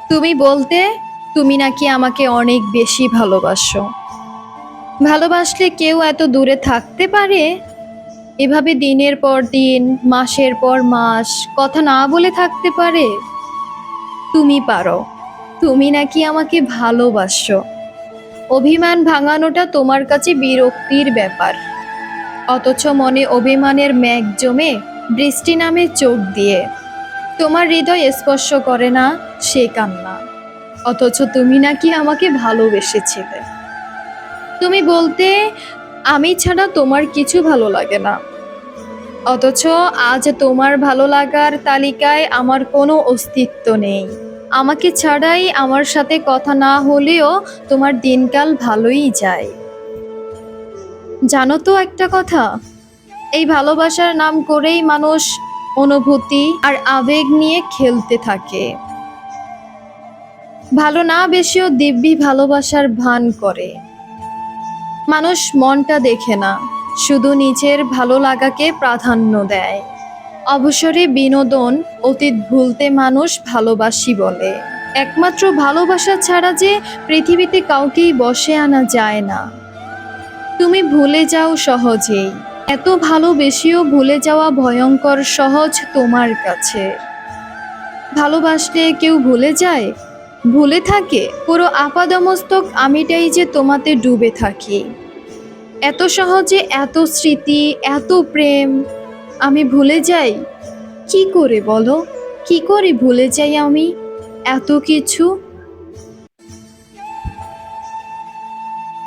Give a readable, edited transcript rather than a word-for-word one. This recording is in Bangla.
তুমি বলতে তুমি নাকি আমাকে অনেক বেশি ভালোবাসো। ভালোবাসলে কেউ এত দূরে থাকতে পারে? এভাবে দিনের পর দিন, মাসের পর মাস কথা না বলে থাকতে পারে? তুমি পারো। তুমি নাকি আমাকে ভালোবাসো। অভিমান ভাঙানোটা তোমার কাছে বিরক্তির ব্যাপার। অথচ মনে অভিমানের মেঘ জমে বৃষ্টি নামে চোখ দিয়ে। তোমার হৃদয় স্পর্শ করে না সে কান্না। অথচ তুমি নাকি আমাকে ভালোবেসেছিলে। তুমি বলতে আমি ছাড়া তোমার কিছু ভালো লাগে না। অথচ আজ তোমার ভালো লাগার তালিকায় আমার কোনো অস্তিত্ব নেই। আমাকে ছাড়াই আমার সাথে কথা না হলেও তোমার দিনকাল ভালোই যায়। জানো তো একটা কথা, এই ভালোবাসার নাম করেই মানুষ অনুভূতি আর আবেগ নিয়ে খেলতে থাকে। ভালো না বেশিও দিব্যি ভালোবাসার ভান করে। মানুষ মনটা দেখে না, শুধু নিজের ভালো লাগাকে প্রাধান্য দেয়। অবসরে বিনোদন, অতীত ভুলতে মানুষ ভালোবাসি বলে। একমাত্র ভালোবাসা ছাড়া যে পৃথিবীতে কাউকেই বশে আনা যায় না। তুমি ভুলে যাও সহজেই। এত ভালোবেসেও ভুলে যাওয়া ভয়ঙ্কর সহজ তোমার কাছে। ভালোবাসলে কেউ ভুলে যায়? ভুলে থাকে? পুরো আপাদমস্তক আমিটাই যে তোমাতে ডুবে থাকি। এত সহজে এত স্মৃতি, এত প্রেম আমি ভুলে যাই? কি করে বলো? কি করে ভুলে যাই আমি এত কিছু?